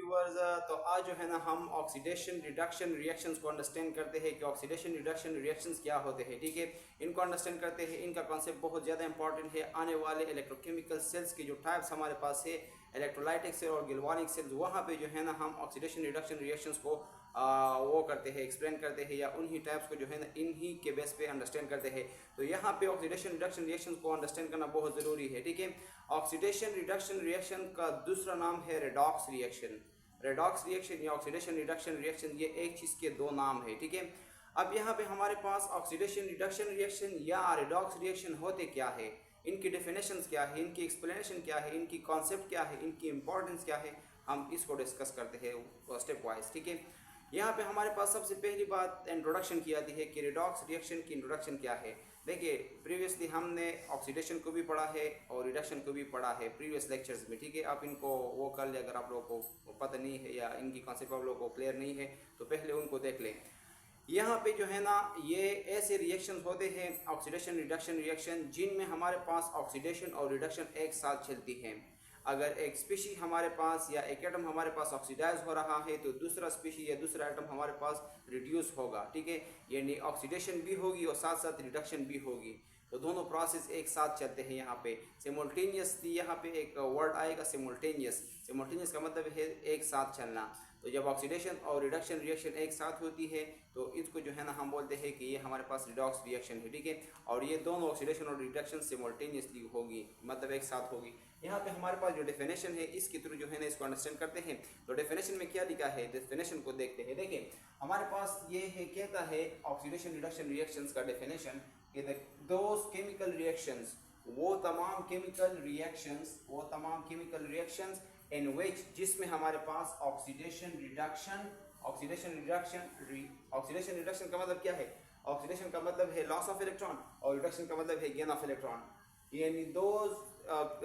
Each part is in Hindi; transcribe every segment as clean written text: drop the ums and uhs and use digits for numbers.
व्यूअर्स। तो आज जो है ना हम ऑक्सीडेशन रिडक्शन रिएक्शंस को अंडरस्टैंड करते हैं कि ऑक्सीडेशन रिडक्शन रिएक्शंस क्या होते हैं। ठीक है, इनको अंडरस्टैंड करते हैं। इनका कॉन्सेप्ट बहुत ज़्यादा इंपॉर्टेंट है। आने वाले इलेक्ट्रोकेमिकल सेल्स के जो टाइप्स हमारे पास है, इलेक्ट्रोलाइटिक सेल और गिल्वानिक सेल्स, वहाँ पे जो है ना हम ऑक्सीडेशन रिडक्शन रिएक्शंस को वो करते हैं, एक्सप्लेन करते हैं, या उन्हीं टाइप्स को जो है ना इन्हीं के बेस पे अंडरस्टैंड करते हैं। तो यहाँ पे ऑक्सीडेशन रिडक्शन रिएक्शन को अंडरस्टैंड करना बहुत ज़रूरी है। ठीक है, ऑक्सीडेशन रिडक्शन रिएक्शन का दूसरा नाम है रेडॉक्स रिएक्शन। रेडॉक्स रिएक्शन या ऑक्सीडेशन रिडक्शन रिएक्शन, ये एक चीज़ के दो नाम है। ठीक है, अब यहाँ पे हमारे पास ऑक्सीडेशन रिडक्शन रिएक्शन या रेडॉक्स रिएक्शन होते क्या है, इनकी डेफिनेशंस क्या है, इनकी एक्सप्लेनेशन क्या है, इनकी कॉन्सेप्ट क्या है, इनकी इंपॉर्टेंस क्या है, हम इसको डिस्कस करते हैं स्टेप वाइज। ठीक है, यहाँ पे हमारे पास सबसे पहली बात इंट्रोडक्शन की जाती है कि रेडॉक्स रिएक्शन की इंट्रोडक्शन क्या है। देखिए, प्रीवियसली हमने ऑक्सीडेशन को भी पढ़ा है और रिडक्शन को भी पढ़ा है प्रीवियस लेक्चर्स में। ठीक है, आप इनको वो कर ले, अगर आप लोगों को पता नहीं है या इनकी कॉन्सेप्ट आप लोगों को क्लियर नहीं है तो पहले उनको देख लें। यहाँ पे जो है ना ये ऐसे रिएक्शंस होते हैं ऑक्सीडेशन रिडक्शन रिएक्शन, जिनमें हमारे पास ऑक्सीडेशन और रिडक्शन एक साथ चलती हैं। अगर एक स्पीशी हमारे पास या एक एटम हमारे पास ऑक्सीडाइज हो रहा है तो दूसरा स्पीशी या दूसरा एटम हमारे पास रिड्यूस होगा। ठीक है, यानी ऑक्सीडेशन भी होगी और साथ साथ रिडक्शन भी होगी, तो दोनों प्रोसेस एक साथ चलते हैं। यहाँ पे सिमुल्टेनियसली, यहाँ पे एक वर्ड आएगा सिमुल्टेनियस। सिमुल्टेनियस का मतलब है एक साथ चलना। तो जब ऑक्सीडेशन और रिडक्शन रिएक्शन एक साथ होती है तो इसको जो है ना हम बोलते हैं कि ये हमारे पास रिडॉक्स रिएक्शन है। ठीक है, और ये दोनों ऑक्सीडेशन और रिडक्शन सिमुल्टेनियसली होगी, मतलब एक साथ होगी। यहाँ पे हमारे पास जो डेफिनेशन है इसके थ्रू जो है ना इसको अंडरस्टैंड करते हैं। तो डेफिनेशन में क्या लिखा है, डेफिनेशन को देखते हैं। देखिए, हमारे पास ये है, कहता है ऑक्सीडेशन रिडक्शन रिएक्शंस का डेफिनेशन कि दोज केमिकल रिएक्शंस, वो तमाम केमिकल रिएक्शंस इन विच, जिसमें हमारे पास ऑक्सीडेशन रिडक्शन का मतलब क्या है, ऑक्सीडेशन का मतलब है लॉस ऑफ इलेक्ट्रॉन और रिडक्शन का मतलब है गेन ऑफ इलेक्ट्रॉन। यानी those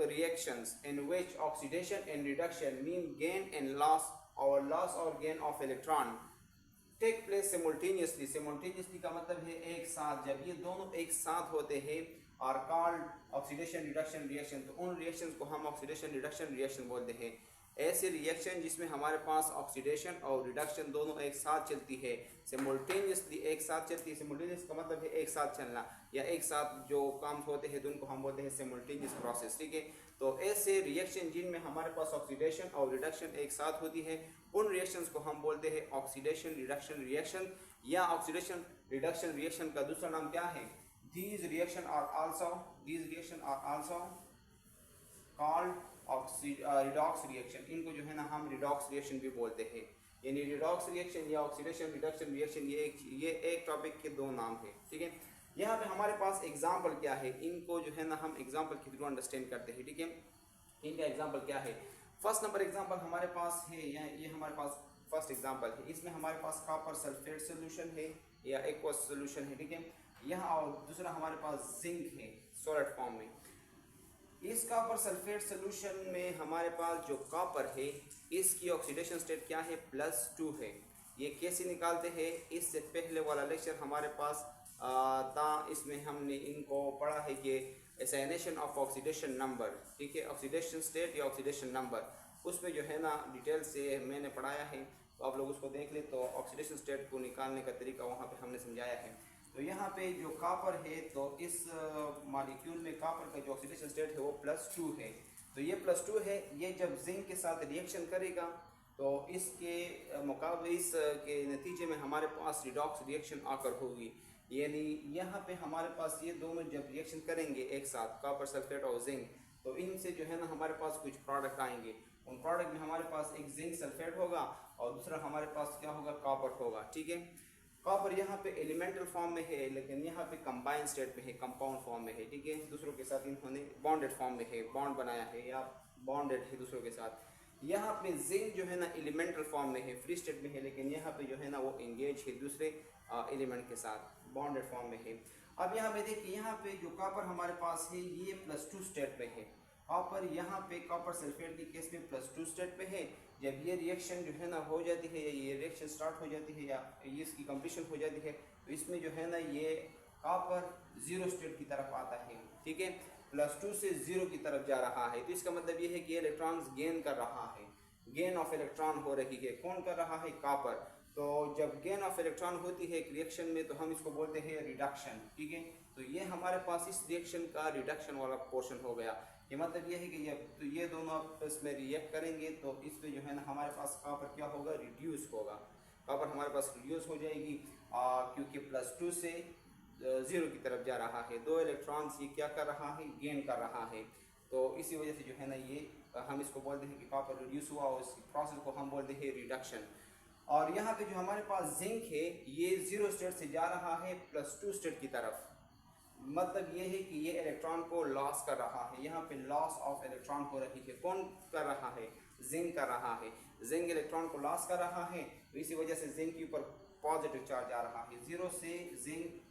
reactions in which oxidation and reduction mean gain and loss और लॉस और gain of electron take place simultaneously. Simultaneously का मतलब है एक साथ। जब ये दोनों एक साथ होते हैं are called oxidation reduction reaction. तो उन रिएक्शंस को हम ऑक्सीडेशन रिडक्शन रिएक्शन बोलते हैं। ऐसे रिएक्शन जिसमें हमारे पास ऑक्सीडेशन और रिडक्शन दोनों एक साथ चलती है, सिमुल्टेनियसली एक साथ चलती है। सिमुल्टेनियस का मतलब है एक साथ चलना या एक साथ जो काम होते हैं तो उनको हम बोलते हैं सिमुल्टेनियस प्रोसेस। ठीक है, तो ऐसे रिएक्शन जिनमें हमारे पास ऑक्सीडेशन और रिडक्शन एक साथ होती है, उन रिएक्शंस को हम बोलते हैं ऑक्सीडेशन रिडक्शन रिएक्शन या ऑक्सीडेशन रिडक्शन रिएक्शन का दूसरा नाम क्या है। These reaction are also called redox reaction। इनको जो है ना हम रिडॉक्स रिएक्शन भी बोलते हैं। यानी रिडॉक्स रिएक्शन या ऑक्सीडेशन रिडक्शन रिएक्शन ये एक टॉपिक के दो नाम है। ठीक है, यहाँ पे हमारे पास एग्जाम्पल क्या है, इनको जो है ना हम एग्जाम्पल के थ्रू अंडरस्टैंड करते हैं। ठीक है, इनका एग्जाम्पल क्या है। फर्स्ट नंबर एग्जाम्पल हमारे पास है, ये हमारे पास फर्स्ट एग्जाम्पल है। इसमें हमारे पास कॉपर सल्फेट सोल्यूशन है या एक्वस सोल्यूशन है। ठीक है, यहाँ और दूसरा हमारे पास जिंक है सॉलिड फॉर्म में। इस कॉपर सल्फेट सोल्यूशन में हमारे पास जो कॉपर है इसकी ऑक्सीडेशन स्टेट क्या है, +2 है। ये कैसे निकालते हैं, इससे पहले वाला लेक्चर हमारे पास था, इसमें हमने इनको पढ़ा है कि एसाइनेशन ऑफ ऑक्सीडेशन नंबर। ठीक है, ऑक्सीडेशन स्टेट या ऑक्सीडेशन नंबर, उसमें जो है ना डिटेल से मैंने पढ़ाया है, तो आप लोग उसको देख ले। तो ऑक्सीडेशन स्टेट को निकालने का तरीका वहाँ पे हमने समझाया है। तो यहाँ पे जो कॉपर है, तो इस मॉलिक्यूल में कॉपर का जो ऑक्सीडेशन स्टेट है वो +2 है। तो ये +2 है, ये जब जिंक के साथ रिएक्शन करेगा तो इसके मुकाबले इसके नतीजे में हमारे पास रिडॉक्स रिएक्शन आकर होगी। यानी यहाँ पे हमारे पास ये दोनों जब रिएक्शन करेंगे एक साथ, कॉपर सल्फेट और जिंक, तो इनसे जो है ना हमारे पास कुछ प्रोडक्ट आएंगे। उन प्रोडक्ट में हमारे पास एक जिंक सल्फेट होगा और दूसरा हमारे पास क्या होगा, कॉपर होगा। ठीक है, कॉपर यहाँ पे एलिमेंटल फॉर्म में है, लेकिन यहाँ पे कंबाइन स्टेट में है, कंपाउंड फॉर्म में है। ठीक है, दूसरों के साथ इन्होंने बॉन्डेड फॉर्म में है, बॉन्ड बनाया है या बॉन्डेड है दूसरों के साथ। यहाँ पे जिंक जो है ना एलिमेंटल फॉर्म में है, फ्री स्टेट में है, लेकिन यहाँ पे जो है ना वो एंगेज है दूसरे एलिमेंट के साथ, बॉन्डेड फॉर्म में है। अब यहाँ पे देखिए, यहाँ पे जो कॉपर हमारे पास है ये +2 स्टेट में है। कॉपर यहाँ पे कॉपर सल्फेट के केस में +2 स्टेट पे है। जब ये रिएक्शन जो है ना हो जाती है या ये रिएक्शन स्टार्ट हो जाती है या ये इसकी कंप्लीशन हो जाती है, तो इसमें जो है ना ये कॉपर 0 स्टेट की तरफ आता है। ठीक है, +2 से 0 की तरफ जा रहा है। तो इसका मतलब ये है कि इलेक्ट्रॉन्स गेन कर रहा है। गेन ऑफ इलेक्ट्रॉन हो रही है। कौन कर रहा है? कॉपर। तो जब गेन ऑफ इलेक्ट्रॉन होती है एक रिएक्शन में तो हम इसको बोलते हैं रिडक्शन, ठीक है। तो ये हमारे पास इस रिएक्शन का रिडक्शन वाला पोर्शन हो गया। ये मतलब ये है कि जब तो ये दोनों आपस में रिएक्ट करेंगे तो इसमें जो है ना हमारे पास कॉपर क्या होगा? रिड्यूस होगा। कॉपर हमारे पास रिड्यूस हो जाएगी क्योंकि +2 से 0 की तरफ जा रहा है। 2 इलेक्ट्रॉन्स ये क्या कर रहा है? गेन कर रहा है। तो इसी वजह से जो है ना ये हम इसको बोलते हैं कि कॉपर रिड्यूस हुआ और इस प्रोसेस को हम बोलते हैं रिडक्शन। और यहाँ पे जो हमारे पास जिंक है ये 0 स्टेट से जा रहा है +2 स्टेट की तरफ। मतलब ये है कि ये इलेक्ट्रॉन को लॉस कर रहा है। यहाँ पे लॉस ऑफ इलेक्ट्रॉन हो रही है। कौन कर रहा है? जिंक कर रहा है। जिंक इलेक्ट्रॉन को लॉस कर रहा है तो इसी वजह से जिंक के ऊपर पॉजिटिव चार्ज आ रहा है। 0 से जिंक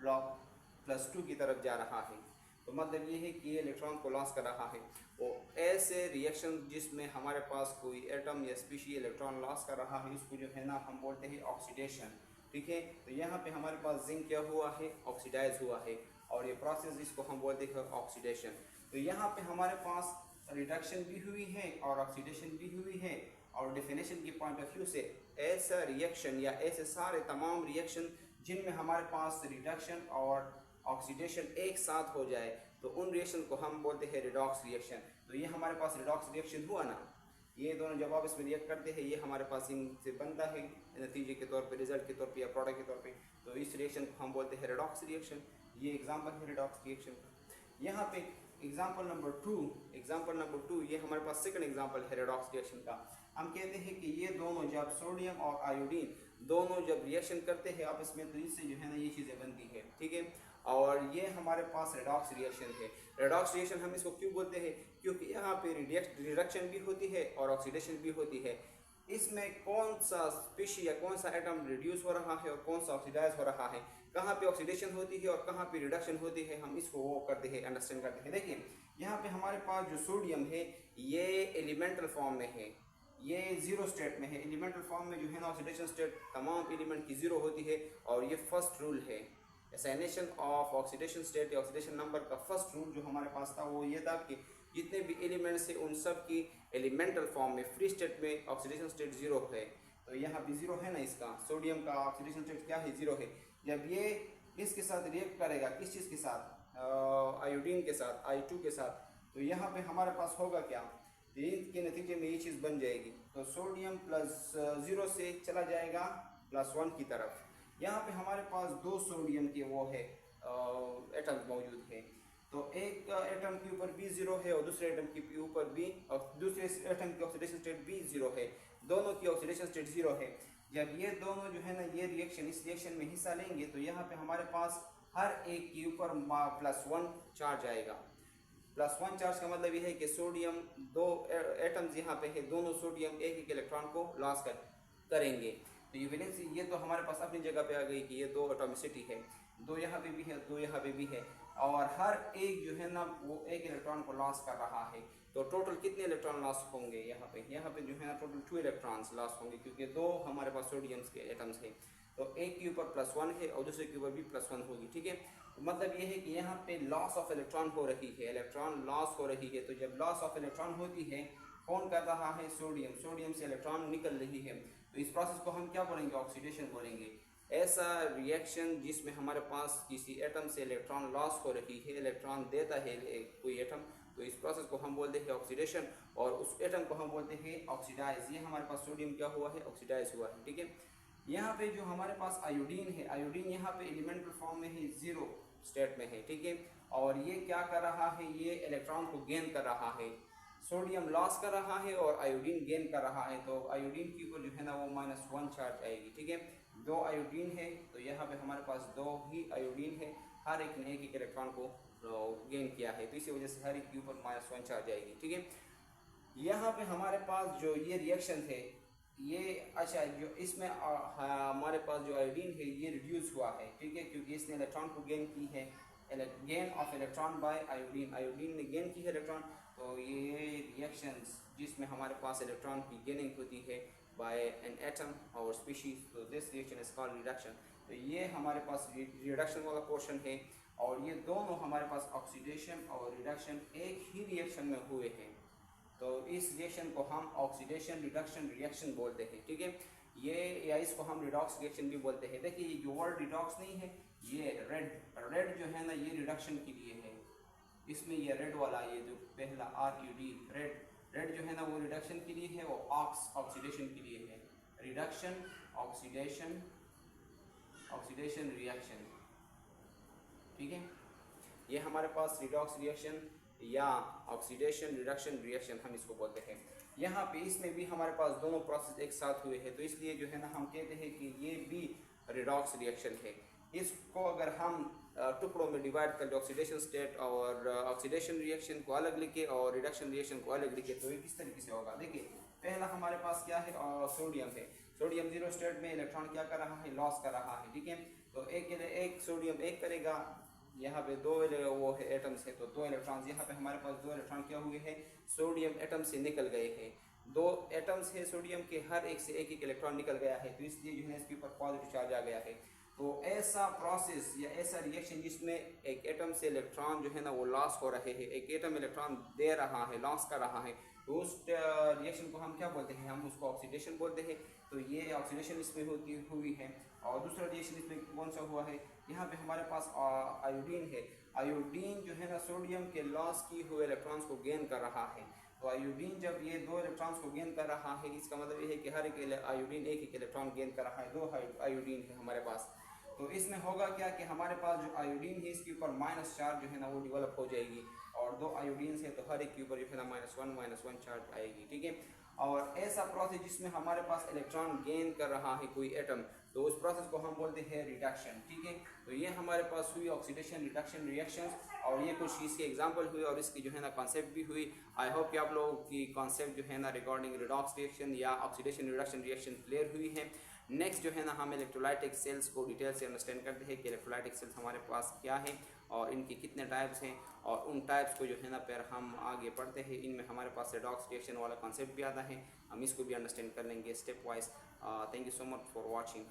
+2 की तरफ जा रहा है। तो मतलब ये है कि ये इलेक्ट्रॉन को लॉस कर रहा है। वो ऐसे रिएक्शन जिसमें हमारे पास कोई एटम या स्पीशी इलेक्ट्रॉन लॉस कर रहा है इसको जो है ना हम बोलते हैं ऑक्सीडेशन, ठीक है। तो यहाँ पे हमारे पास जिंक क्या हुआ है? ऑक्सीडाइज हुआ है और ये प्रोसेस इसको हम बोलते हैं ऑक्सीडेशन। तो यहाँ पे हमारे पास रिडक्शन भी हुई है और ऑक्सीडेशन भी हुई है। और डेफिनेशन की पॉइंट ऑफ व्यू से ऐसा रिएक्शन या ऐसे सारे तमाम रिएक्शन जिनमें हमारे पास रिडक्शन और ऑक्सीडेशन एक साथ हो जाए तो उन रिएक्शन को हम बोलते हैं रिडॉक्स रिएक्शन। तो ये हमारे पास रिडॉक्स रिएक्शन हुआ ना, ये दोनों जब आप इसमें रिएक्ट करते हैं ये हमारे पास इनसे बनता है नतीजे के तौर पे, रिजल्ट के तौर पे या प्रोडक्ट के तौर पे। तो इस रिएक्शन को हम बोलते हैं रिडॉक्स रिएक्शन। ये एग्जांपल है रिडॉक्स रिएक्शन का। यहाँ पे एग्जांपल नंबर 2 ये हमारे पास सेकंड एग्जांपल है रिडॉक्स रिएक्शन का। हम कहते हैं कि ये दोनों जब सोडियम और आयोडीन दोनों जब रिएक्शन करते हैं आपस में तो इससे जो है ना ये चीज़ें बनती है, ठीक है। और ये हमारे पास रिडॉक्स रिएक्शन है। रिडॉक्स रिएक्शन हम इसको क्यों बोलते हैं? क्योंकि यहाँ पे रिडक्शन भी होती है और ऑक्सीडेशन भी होती है। इसमें कौन सा स्पीशी या कौन सा एटम रिड्यूस हो रहा है और कौन सा ऑक्सीडाइज हो रहा है, कहाँ पे ऑक्सीडेशन होती है और कहाँ पे रिडक्शन होती है, हम इसको वो करते हैं, अंडरस्टैंड करते हैं। देखिए यहाँ पे हमारे पास जो सोडियम है ये एलिमेंटल फॉर्म में है, ये 0 स्टेट में है। एलिमेंटल फॉर्म में जो है ना ऑक्सीडेशन स्टेट तमाम एलिमेंट की 0 होती है और ये फर्स्ट रूल है। असाइनेशन ऑफ ऑक्सीडेशन स्टेट या ऑक्सीडेशन नंबर का फर्स्ट रूल जो हमारे पास था वो ये था कि जितने भी एलिमेंट्स हैं उन सब की एलिमेंटल फॉर्म में फ्री स्टेट में ऑक्सीडेशन स्टेट 0 है। तो यहाँ भी 0 है ना, इसका सोडियम का ऑक्सीडेशन स्टेट क्या है? 0 है। जब ये इसके साथ रिएक्ट करेगा, किस चीज़ के साथ? आयोडीन के साथ, I2 के साथ, तो यहाँ पे हमारे पास होगा क्या? के नतीजे में ये चीज़ बन जाएगी। तो सोडियम +0 से चला जाएगा +1 की तरफ। यहाँ पे हमारे पास 2 सोडियम के वो है एटम मौजूद है। तो एक एटम के ऊपर भी 0 है और दूसरे एटम के ऊपर भी, और दूसरे एटम की ऑक्सीडेशन स्टेट भी 0 है। दोनों की ऑक्सीडेशन स्टेट 0 है। जब ये दोनों जो है ना ये रिएक्शन इस रिएक्शन में हिस्सा लेंगे तो यहाँ पे हमारे पास हर एक के ऊपर +1 चार्ज आएगा। +1 चार्ज का मतलब ये है कि सोडियम 2 एटम्स यहाँ पे है, दोनों सोडियम एक इलेक्ट्रॉन को लॉस करेंगे। तो ये वैलेंसी ये तो हमारे पास अपनी जगह पे आ गई कि ये 2 एटॉमिसिटी है, 2 यहाँ पे भी है, 2 यहाँ पे भी है और हर एक जो है ना वो एक इलेक्ट्रॉन को लॉस कर रहा है। तो टोटल कितने इलेक्ट्रॉन लॉस होंगे? यहाँ पे जो है ना टोटल 2 इलेक्ट्रॉन्स लॉस होंगे क्योंकि 2 हमारे पास सोडियम्स के एटम्स हैं। तो एक के ऊपर +1 है और दूसरे के ऊपर भी +1 होगी, ठीक है। तो मतलब ये है कि यहाँ पे लॉस ऑफ इलेक्ट्रॉन हो रही है, इलेक्ट्रॉन लॉस हो रही है। तो जब लॉस ऑफ इलेक्ट्रॉन होती है कौन कर रहा है? सोडियम से इलेक्ट्रॉन निकल रही है। तो इस प्रोसेस को हम क्या बोलेंगे? ऑक्सीडेशन बोलेंगे। ऐसा रिएक्शन जिसमें हमारे पास किसी एटम से इलेक्ट्रॉन लॉस हो रही है, इलेक्ट्रॉन देता है कोई एटम, तो इस प्रोसेस को हम बोलते हैं ऑक्सीडेशन और उस एटम को हम बोलते हैं ऑक्सीडाइज। ये हमारे पास सोडियम क्या हुआ है? ऑक्सीडाइज हुआ है, ठीक है। यहाँ पे जो हमारे पास आयोडीन है, आयोडीन यहाँ पे एलिमेंटल फॉर्म में है, 0 स्टेट में है, ठीक है। और ये क्या कर रहा है? ये इलेक्ट्रॉन को गेन कर रहा है। सोडियम लॉस कर रहा है और आयोडीन गेन कर रहा है। तो आयोडीन की ऊपर जो है ना वो -1 चार्ज आएगी, ठीक है। 2 आयोडीन है तो यहाँ पे हमारे पास 2 ही आयोडीन है, हर एक ने एक इलेक्ट्रॉन को गेन किया है तो इसी वजह से हर एक के ऊपर -1 चार्ज आएगी, ठीक है। यहाँ पे हमारे पास जो ये रिएक्शन थे ये अच्छा जो इसमें हमारे पास जो आयोडीन है ये रिड्यूस हुआ है, ठीक है, क्योंकि इसने इलेक्ट्रॉन को गेन की है, gain of electron by iodine, iodine ने गेन की है इलेक्ट्रॉन। तो ये रिएक्शंस जिसमें हमारे पास इलेक्ट्रॉन की गेनिंग होती है बाय एन एटम और स्पीशीज, तो this reaction is called reduction. तो ये हमारे पास रिडक्शन वाला पोर्शन है और ये दोनों हमारे पास ऑक्सीडेशन और रिडक्शन एक ही रिएक्शन में हुए हैं। तो इस रिएक्शन को हम ऑक्सीडेशन रिडक्शन रिएक्शन बोलते हैं, ठीक है। ये या इसको हम रिडॉक्स रिएक्शन भी बोलते हैं। देखिए ये जो वर्ड रिडॉक्स नहीं है, ये रेड जो है ना ये रिडक्शन के लिए है। इसमें ये रेड वाला ये जो पहला RUD रेड जो है ना वो रिडक्शन के लिए है, वो ऑक्सीडेशन के लिए है। रिडक्शन ऑक्सीडेशन रिएक्शन, ठीक है। ये हमारे पास रिडॉक्स रिएक्शन या ऑक्सीडेशन रिडक्शन रिएक्शन हम इसको बोलते हैं। यहाँ पे इसमें भी हमारे पास दोनों प्रोसेस एक साथ हुए हैं, तो इसलिए जो है ना हम कहते हैं कि ये भी रिडॉक्स रिएक्शन है। इसको अगर हम टुकड़ों में डिवाइड कर ले, ऑक्सीडेशन स्टेट और ऑक्सीडेशन रिएक्शन को अलग लिखे और रिडक्शन रिएक्शन को अलग लिखे, तो ये किस तरीके से होगा। देखिए पहला हमारे पास क्या है, सोडियम है। सोडियम जीरो स्टेट में इलेक्ट्रॉन क्या कर रहा है, लॉस कर रहा है, ठीक है। तो एक सोडियम एक करेगा, यहाँ पे दो वो है एटम्स है, तो दो इलेक्ट्रॉन्स, यहाँ पे हमारे पास दो इलेक्ट्रॉन क्या हुए हैं, सोडियम एटम से निकल गए हैं। दो एटम्स है सोडियम के, हर एक से एक इलेक्ट्रॉन निकल गया है, तो इसलिए जो है इसके ऊपर पॉजिटिव चार्ज आ गया है। तो ऐसा प्रोसेस या ऐसा रिएक्शन जिसमें एक एटम से इलेक्ट्रॉन जो है ना वो लॉस हो रहे हैं, एक एटम इलेक्ट्रॉन दे रहा है, लॉस कर रहा है, तो उस रिएक्शन को हम क्या बोलते हैं, हम उसको ऑक्सीडेशन बोलते हैं। तो ये ऑक्सीडेशन इसमें हुई है। और दूसरा रिएक्शन इसमें कौन सा हुआ है, यहाँ पे हमारे पास आयोडीन है। आयोडीन जो है ना सोडियम के लॉस की हुए इलेक्ट्रॉन्स को गेन कर रहा है। तो आयोडीन जब ये दो इलेक्ट्रॉन्स को गेन कर रहा है, इसका मतलब ये है कि हर एक आयोडीन एक इलेक्ट्रॉन गेन कर रहा है, दो आयोडीन है हमारे पास। तो इसमें होगा क्या कि हमारे पास जो आयोडीन है इसके ऊपर माइनस चार्ज जो है ना वो डेवलप हो जाएगी, और दो आयोडीन है तो हर एक के ऊपर जो है ना -1 चार्ज आएगी, ठीक है। और ऐसा प्रोसेस जिसमें हमारे पास इलेक्ट्रॉन गेन कर रहा है कोई एटम, तो उस प्रोसेस को हम बोलते हैं रिडक्शन, ठीक है। तो ये हमारे पास हुई ऑक्सीडेशन रिडक्शन रिएक्शंस, और ये कुछ इसके एग्जांपल हुए और इसकी जो है ना कॉन्सेप्ट भी हुई। आई होप कि आप लोगों की कॉन्सेप्ट जो है ना रिगार्डिंग रिडॉक्स रिएक्शन या ऑक्सीडेशन रिडक्शन रिएक्शन क्लियर हुई है। नेक्स्ट जो है ना हम इलेक्ट्रोलाइटिक सेल्स को डिटेल से अंडरस्टैंड करते हैं कि इलेक्ट्रोलाइटिक सेल्स हमारे पास क्या है और इनके कितने टाइप्स हैं, और उन टाइप्स को जो है ना फिर हम आगे पढ़ते हैं। इनमें हमारे पास रिडॉक्स रिएक्शन वाला कॉन्सेप्ट भी आता है, हम इसको भी अंडरस्टैंड कर लेंगे step wise. Thank you so much for watching.